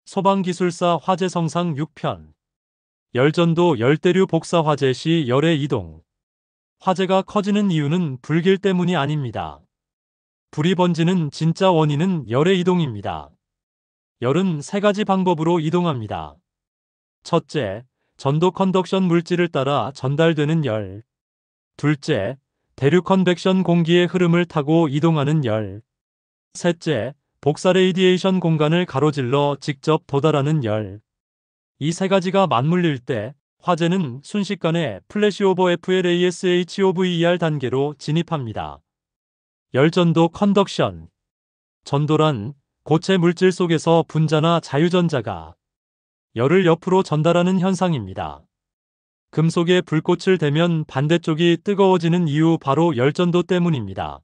소방기술사 화재성상 6편. 열전도 열대류 복사 화재 시 열의 이동. 화재가 커지는 이유는 불길 때문이 아닙니다. 불이 번지는 진짜 원인은 열의 이동입니다. 열은 세 가지 방법으로 이동합니다. 첫째, 전도 컨덕션 물질을 따라 전달되는 열. 둘째, 대류 컨벡션 공기의 흐름을 타고 이동하는 열. 셋째, 복사 레이디에이션 공간을 가로질러 직접 도달하는 열. 이 세 가지가 맞물릴 때 화재는 순식간에 플래시오버 FLASHOVER 단계로 진입합니다. 열전도 컨덕션. 전도란 고체 물질 속에서 분자나 자유전자가 열을 옆으로 전달하는 현상입니다. 금속에 불꽃을 대면 반대쪽이 뜨거워지는 이유 바로 열전도 때문입니다.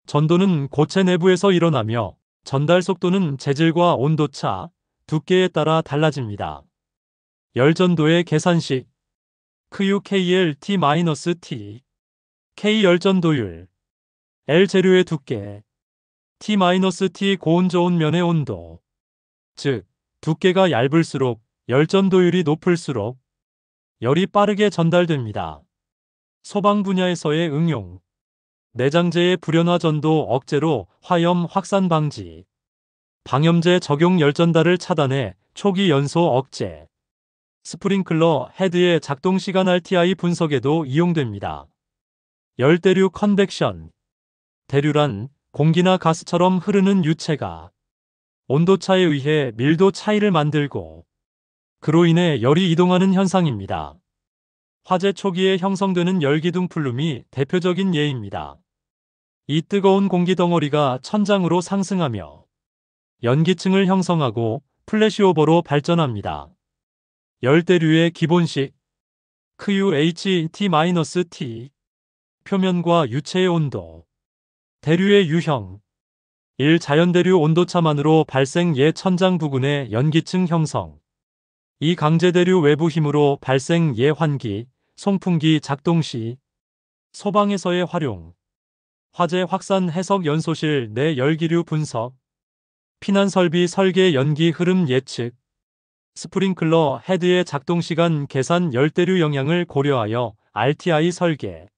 전도는 고체 내부에서 일어나며 전달 속도는 재질과 온도차, 두께에 따라 달라집니다. 열전도의 계산식 QKL-T-T K 열전도율 L 재료의 두께 T-T 고온 저온 면의 온도. 즉, 두께가 얇을수록 열전도율이 높을수록 열이 빠르게 전달됩니다. 소방 분야에서의 응용. 내장재의 불연화 전도 억제로 화염 확산 방지. 방염제 적용 열전달을 차단해 초기 연소 억제. 스프링클러 헤드의 작동 시간 RTI 분석에도 이용됩니다. 열대류 컨벡션. 대류란 공기나 가스처럼 흐르는 유체가 온도차에 의해 밀도 차이를 만들고 그로 인해 열이 이동하는 현상입니다. 화재 초기에 형성되는 열기둥 플룸이 대표적인 예입니다. 이 뜨거운 공기 덩어리가 천장으로 상승하며 연기층을 형성하고 플래시오버로 발전합니다. 열대류의 기본식 QHT-T 표면과 유체의 온도. 대류의 유형 1. 자연대류 온도차만으로 발생 예 천장 부근의 연기층 형성. 2. 강제대류 외부 힘으로 발생 예 환기, 송풍기 작동 시. 소방에서의 활용. 화재 확산 해석 연소실 내 열기류 분석. 피난설비 설계 연기 흐름 예측. 스프링클러 헤드의 작동시간 계산 열대류 영향을 고려하여 RTI 설계.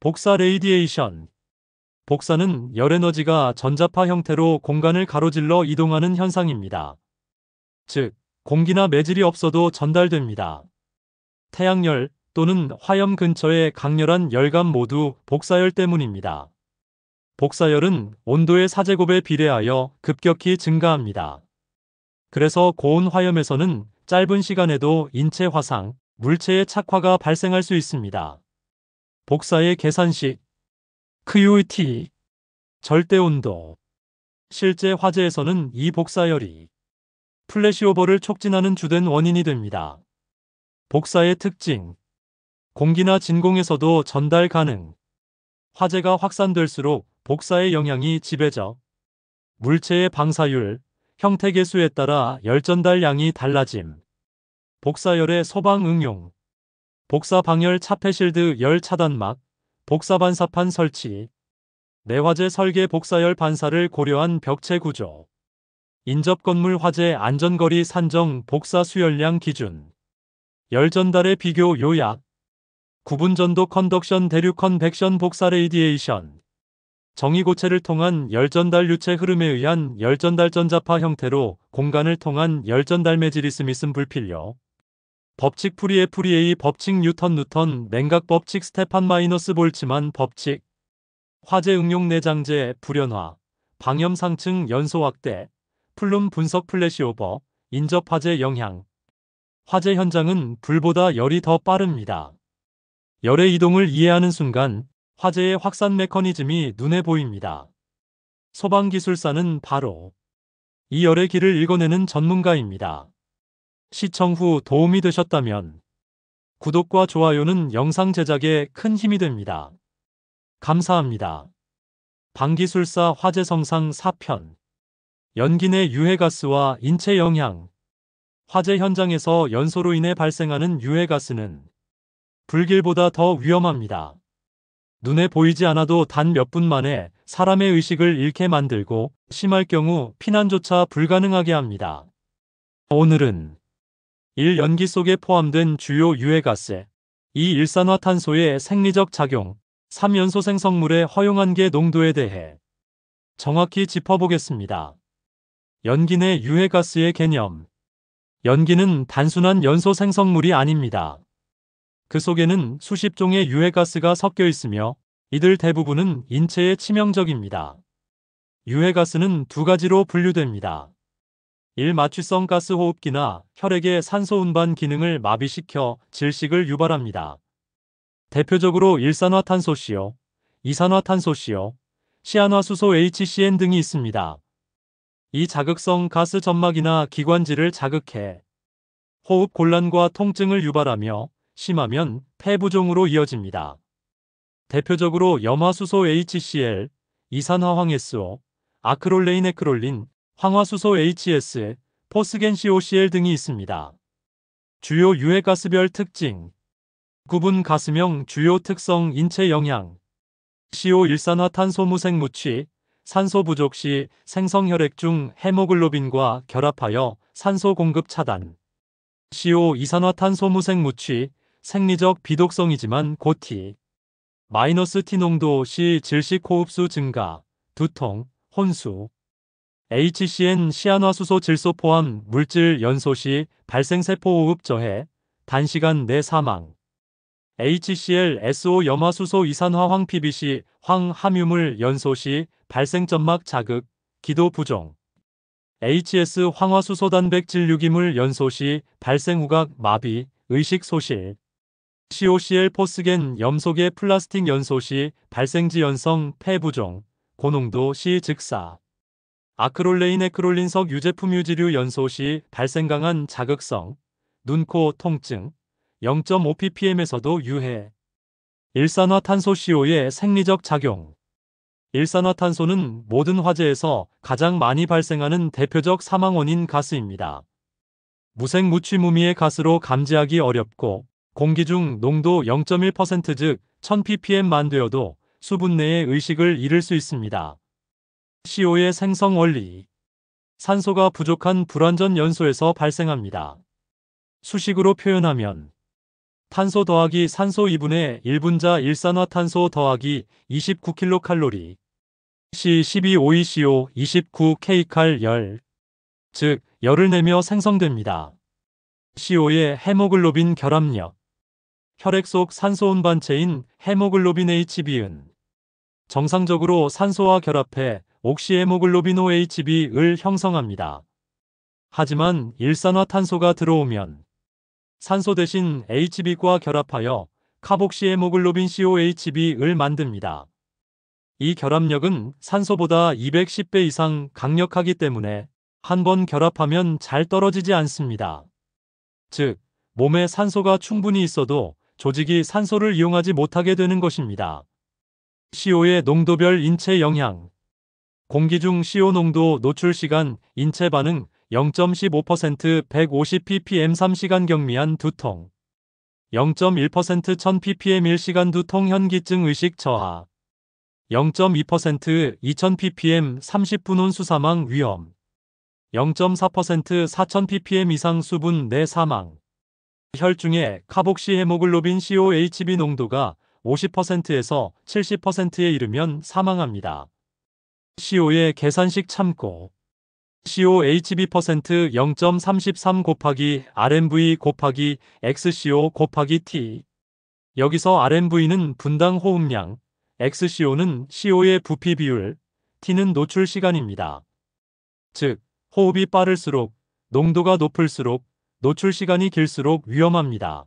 복사 레이디에이션. 복사는 열에너지가 전자파 형태로 공간을 가로질러 이동하는 현상입니다. 즉, 공기나 매질이 없어도 전달됩니다. 태양열 또는 화염 근처의 강렬한 열감 모두 복사열 때문입니다. 복사열은 온도의 4제곱에 비례하여 급격히 증가합니다. 그래서 고온 화염에서는 짧은 시간에도 인체 화상, 물체의 착화가 발생할 수 있습니다. 복사의 계산식 QT 절대온도. 실제 화재에서는 이 복사열이 플래시오버를 촉진하는 주된 원인이 됩니다. 복사의 특징. 공기나 진공에서도 전달 가능. 화재가 확산될수록 복사의 영향이 지배적. 물체의 방사율, 형태 개수에 따라 열전달량이 달라짐. 복사열의 소방 응용. 복사 방열 차폐실드 열 차단막, 복사 반사판 설치. 내화재 설계 복사열 반사를 고려한 벽체 구조. 인접 건물 화재 안전거리 산정 복사 수열량 기준. 열전달의 비교 요약. 구분전도 컨덕션 대류 컨벡션 복사 레이디에이션. 정의고체를 통한 열전달 유체 흐름에 의한 열전달 전자파 형태로 공간을 통한 열전달 매질이스미슨 불필요. 법칙 프리에 프리에이 법칙 뉴턴 냉각 법칙 스테판 마이너스 볼츠만 법칙. 화재 응용 내장재 불연화, 방염 상층 연소 확대, 플룸 분석 플래시오버, 인접 화재 영향. 화재 현장은 불보다 열이 더 빠릅니다. 열의 이동을 이해하는 순간 화재의 확산 메커니즘이 눈에 보입니다. 소방기술사는 바로 이 열의 길을 읽어내는 전문가입니다. 시청 후 도움이 되셨다면 구독과 좋아요는 영상 제작에 큰 힘이 됩니다. 감사합니다. 방기술사 화재성상 4편. 연기 내 유해가스와 인체 영향. 화재 현장에서 연소로 인해 발생하는 유해가스는 불길보다 더 위험합니다. 눈에 보이지 않아도 단 몇 분 만에 사람의 의식을 잃게 만들고 심할 경우 피난조차 불가능하게 합니다. 오늘은 1. 연기 속에 포함된 주요 유해가스 2. 일산화탄소의 생리적 작용 3. 연소 생성물의 허용한계 농도에 대해 정확히 짚어보겠습니다. 연기 내 유해가스의 개념. 연기는 단순한 연소 생성물이 아닙니다. 그 속에는 수십 종의 유해가스가 섞여 있으며 이들 대부분은 인체에 치명적입니다. 유해가스는 두 가지로 분류됩니다. 1. 마취성 가스 호흡기나 혈액의 산소 운반 기능을 마비시켜 질식을 유발합니다. 대표적으로 일산화탄소CO, 이산화탄소CO, 시안화수소 HCN 등이 있습니다. 이 자극성 가스 점막이나 기관지를 자극해 호흡 곤란과 통증을 유발하며 심하면 폐부종으로 이어집니다. 대표적으로 염화수소 HCl, 이산화황SO, 아크롤레인 에크롤린, 황화수소 HS, 포스겐 COCl 등이 있습니다. 주요 유해가스별 특징. 구분 가스명 주요 특성 인체 영향. CO 일산화탄소 무생무취, 산소 부족 시 생성 혈액 중 헤모글로빈과 결합하여 산소 공급 차단. CO 이산화탄소 무생무취, 생리적 비독성이지만 고티. -T 농도 시 질식 호흡수 증가, 두통, 혼수. HCN 시안화수소 질소 포함 물질 연소 시 발생세포 호흡 저해, 단시간 내 사망. HCl SO 염화수소 이산화 황 PBC 황 함유물 연소 시 발생 점막 자극, 기도 부종. HS 황화수소 단백질 유기물 연소 시 발생 후각 마비, 의식 소실. COCl 포스겐 염소계 플라스틱 연소 시 발생지 연성 폐부종, 고농도 시 즉사. 아크롤레인 에크롤린석 유제품 유지류 연소 시 발생 강한 자극성, 눈, 코 통증, 0.5ppm에서도 유해. 일산화탄소CO의 생리적 작용. 일산화탄소는 모든 화재에서 가장 많이 발생하는 대표적 사망원인 가스입니다. 무생무취무미의 가스로 감지하기 어렵고 공기 중 농도 0.1% 즉 1000ppm만 되어도 수분 내에 의식을 잃을 수 있습니다. CO의 생성 원리. 산소가 부족한 불완전 연소에서 발생합니다. 수식으로 표현하면 탄소 더하기 산소 2분의 1분자 일산화탄소 더하기 29kcal C12OECO 29kcal 열, 즉 열을 내며 생성됩니다. CO의 헤모글로빈 결합력. 혈액 속 산소 운반체인 헤모글로빈 HB은 정상적으로 산소와 결합해 옥시헤모글로빈 OHB을 형성합니다. 하지만 일산화탄소가 들어오면 산소 대신 HB과 결합하여 카복시헤모글로빈 COHB을 만듭니다. 이 결합력은 산소보다 210배 이상 강력하기 때문에 한 번 결합하면 잘 떨어지지 않습니다. 즉, 몸에 산소가 충분히 있어도 조직이 산소를 이용하지 못하게 되는 것입니다. CO의 농도별 인체 영향. 공기 중 CO 농도 노출 시간, 인체 반응 0.15% 150ppm 3시간 경미한 두통, 0.1% 1000ppm 1시간 두통 현기증 의식 저하, 0.2% 2000ppm 30분 혼수 사망 위험, 0.4% 4000ppm 이상 수분 내 사망. 혈중의 카복시헤모글로빈 COHB 농도가 50%에서 70%에 이르면 사망합니다. CO의 계산식 참고. COHB% 0.33 곱하기 RMV 곱하기 XCO 곱하기 T. 여기서 RMV는 분당 호흡량, XCO는 CO의 부피 비율, T는 노출 시간입니다. 즉, 호흡이 빠를수록, 농도가 높을수록, 노출 시간이 길수록 위험합니다.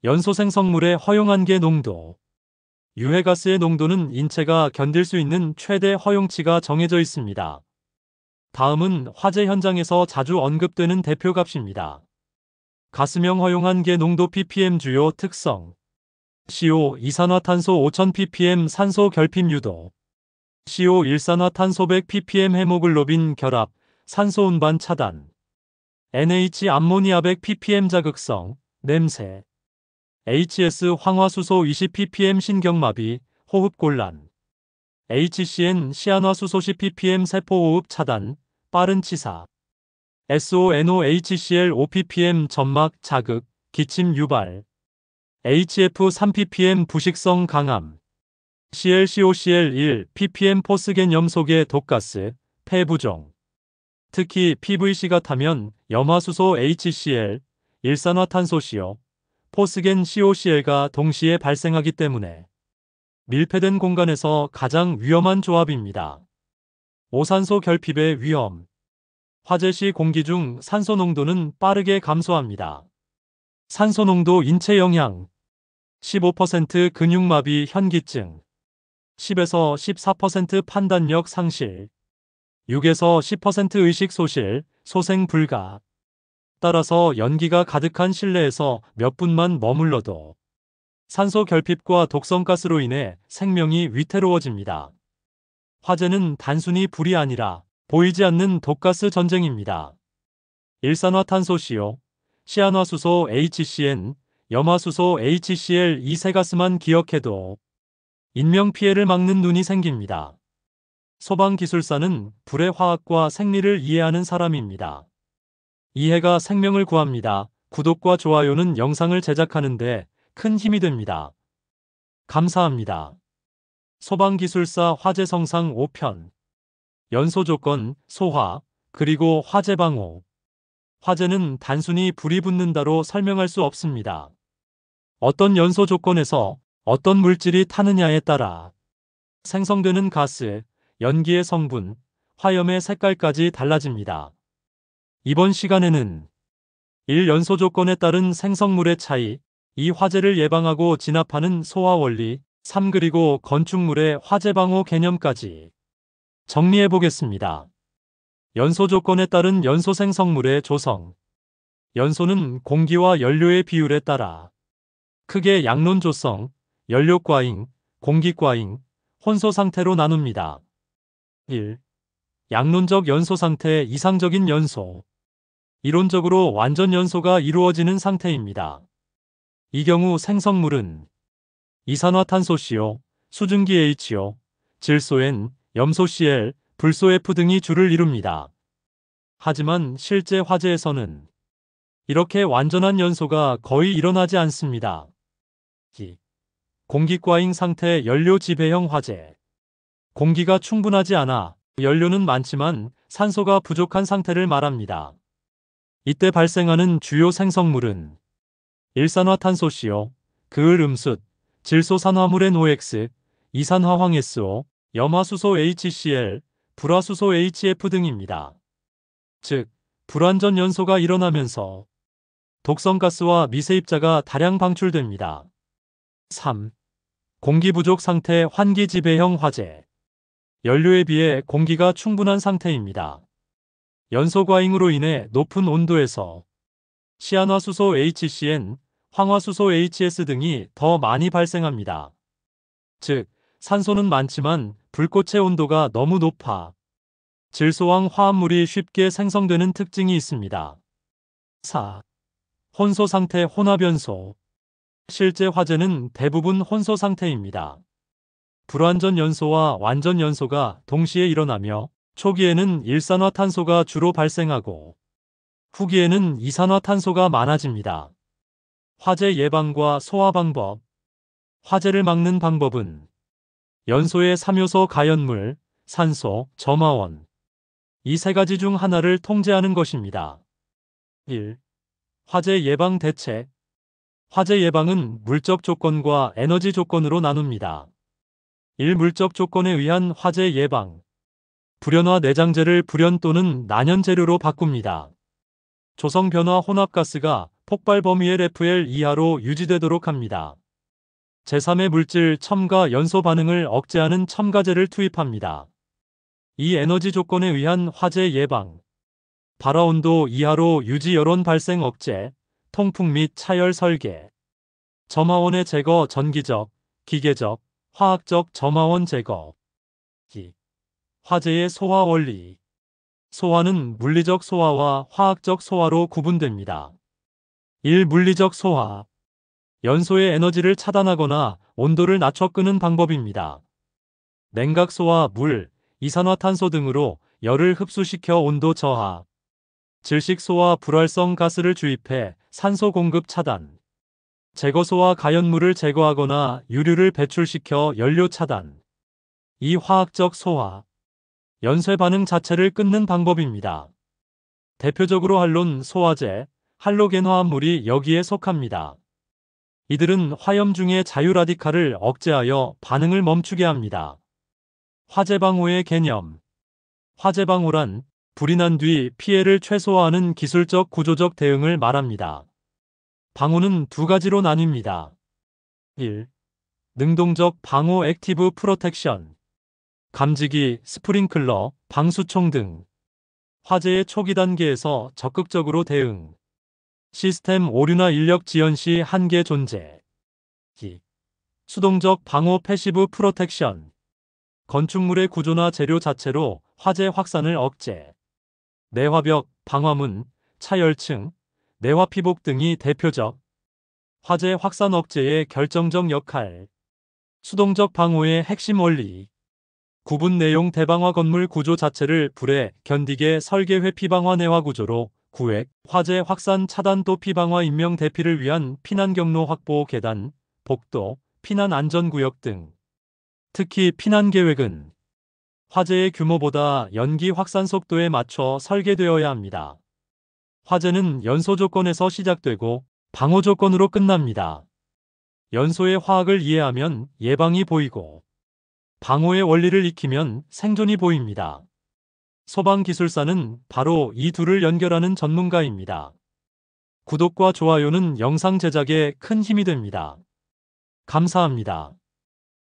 연소 생성물의 허용한계 농도. 유해가스의 농도는 인체가 견딜 수 있는 최대 허용치가 정해져 있습니다. 다음은 화재 현장에서 자주 언급되는 대표값입니다. 가스명 허용한계 농도 ppm 주요 특성. CO 이산화탄소 5000ppm 산소 결핍 유도. CO 일산화탄소 100ppm 헤모글로빈 결합, 산소 운반 차단. NH 암모니아 100ppm 자극성, 냄새. HS 황화수소 20ppm 신경마비, 호흡곤란. HCN 시안화수소 10ppm 세포호흡 차단, 빠른 치사. SONOHCl 5ppm 점막 자극, 기침 유발. HF 3ppm 부식성 강암. ClCOCl 1 ppm 포스겐 염소계 독가스, 폐부종. 특히 PVC가 타면 염화수소 HCl, 일산화탄소시오, 포스겐 COCl가 동시에 발생하기 때문에 밀폐된 공간에서 가장 위험한 조합입니다. 오산소 결핍의 위험. 화재 시 공기 중 산소 농도는 빠르게 감소합니다. 산소 농도 인체 영향. 15% 근육마비 현기증, 10에서 14% 판단력 상실, 6에서 10% 의식 소실, 소생 불가. 따라서 연기가 가득한 실내에서 몇 분만 머물러도 산소 결핍과 독성가스로 인해 생명이 위태로워집니다. 화재는 단순히 불이 아니라 보이지 않는 독가스 전쟁입니다. 일산화탄소시오, 시안화수소 HCN, 염화수소 HCl 이 세 가스만 기억해도 인명피해를 막는 눈이 생깁니다. 소방기술사는 불의 화학과 생리를 이해하는 사람입니다. 이해가 생명을 구합니다. 구독과 좋아요는 영상을 제작하는데 큰 힘이 됩니다. 감사합니다. 소방기술사 화재성상 5편. 연소조건, 소화, 그리고 화재방호. 화재는 단순히 불이 붙는다로 설명할 수 없습니다. 어떤 연소 조건에서 어떤 물질이 타느냐에 따라 생성되는 가스, 연기의 성분, 화염의 색깔까지 달라집니다. 이번 시간에는 1. 연소 조건에 따른 생성물의 차이, 2. 화재를 예방하고 진압하는 소화 원리, 3. 그리고 건축물의 화재 방호 개념까지 정리해 보겠습니다. 연소 조건에 따른 연소 생성물의 조성. 연소는 공기와 연료의 비율에 따라 크게 양론조성, 연료과잉, 공기과잉, 혼소 상태로 나눕니다. 1. 양론적 연소 상태 이상적인 연소. 이론적으로 완전 연소가 이루어지는 상태입니다. 이 경우 생성물은 이산화탄소CO, 수증기 HO, 질소 N, 염소 Cl, 불소 F 등이 주를 이룹니다. 하지만 실제 화재에서는 이렇게 완전한 연소가 거의 일어나지 않습니다. 2. 공기과잉 상태 연료 지배형 화재. 공기가 충분하지 않아 연료는 많지만 산소가 부족한 상태를 말합니다. 이때 발생하는 주요 생성물은 일산화탄소CO, 그을음숫, 질소산화물 NOx, 이산화황SO, 염화수소 HCl, 불화수소 HF 등입니다. 즉, 불완전 연소가 일어나면서 독성가스와 미세입자가 다량 방출됩니다. 3. 공기 부족 상태 환기 지배형 화재. 연료에 비해 공기가 충분한 상태입니다. 연소 과잉으로 인해 높은 온도에서 시안화수소 HCN, 황화수소 HS 등이 더 많이 발생합니다. 즉, 산소는 많지만 불꽃의 온도가 너무 높아 질소황 화합물이 쉽게 생성되는 특징이 있습니다. 4. 혼소 상태 혼합연소. 실제 화재는 대부분 혼소 상태입니다. 불완전 연소와 완전 연소가 동시에 일어나며 초기에는 일산화탄소가 주로 발생하고 후기에는 이산화탄소가 많아집니다. 화재 예방과 소화 방법. 화재를 막는 방법은 연소의 3요소 가연물, 산소, 점화원. 이 세 가지 중 하나를 통제하는 것입니다. 1. 화재 예방 대책. 화재 예방은 물적 조건과 에너지 조건으로 나눕니다. 1. 물적 조건에 의한 화재 예방. 불연화 내장재를 불연 또는 난연 재료로 바꿉니다. 조성 변화 혼합가스가 폭발 범위의 FL 이하로 유지되도록 합니다. 제3의 물질 첨가 연소 반응을 억제하는 첨가제를 투입합니다. 이 에너지 조건에 의한 화재 예방. 발화온도 이하로 유지 여론 발생 억제, 통풍 및 차열 설계. 점화원의 제거 전기적, 기계적, 화학적 점화원 제거. 2. 화재의 소화 원리. 소화는 물리적 소화와 화학적 소화로 구분됩니다. 1. 물리적 소화. 연소의 에너지를 차단하거나 온도를 낮춰 끄는 방법입니다. 냉각소와 물, 이산화탄소 등으로 열을 흡수시켜 온도 저하, 질식소와 불활성 가스를 주입해 산소 공급 차단. 제거소와 가연물을 제거하거나 유류를 배출시켜 연료 차단. 이 화학적 소화, 연쇄 반응 자체를 끊는 방법입니다. 대표적으로 할론 소화제, 할로겐 화합물이 여기에 속합니다. 이들은 화염 중의 자유라디칼을 억제하여 반응을 멈추게 합니다. 화재 방호의 개념. 화재 방호란 불이 난 뒤 피해를 최소화하는 기술적 구조적 대응을 말합니다. 방호는 두 가지로 나뉩니다. 1. 능동적 방호 액티브 프로텍션. 감지기, 스프링클러, 방수총 등 화재의 초기 단계에서 적극적으로 대응. 시스템 오류나 인력 지연 시 한계 존재. 2. 수동적 방호 패시브 프로텍션. 건축물의 구조나 재료 자체로 화재 확산을 억제. 내화벽, 방화문, 차열층, 내화피복 등이 대표적 화재 확산 억제의 결정적 역할. 수동적 방호의 핵심 원리. 구분 내용 대방화 건물 구조 자체를 불에 견디게 설계 회피방화 내화 구조로 구획, 화재 확산 차단 또 피방화 인명 대피를 위한 피난 경로 확보 계단, 복도, 피난 안전구역 등. 특히 피난 계획은 화재의 규모보다 연기 확산 속도에 맞춰 설계되어야 합니다. 화재는 연소 조건에서 시작되고 방호 조건으로 끝납니다. 연소의 화학을 이해하면 예방이 보이고 방호의 원리를 익히면 생존이 보입니다. 소방기술사는 바로 이 둘을 연결하는 전문가입니다. 구독과 좋아요는 영상 제작에 큰 힘이 됩니다. 감사합니다.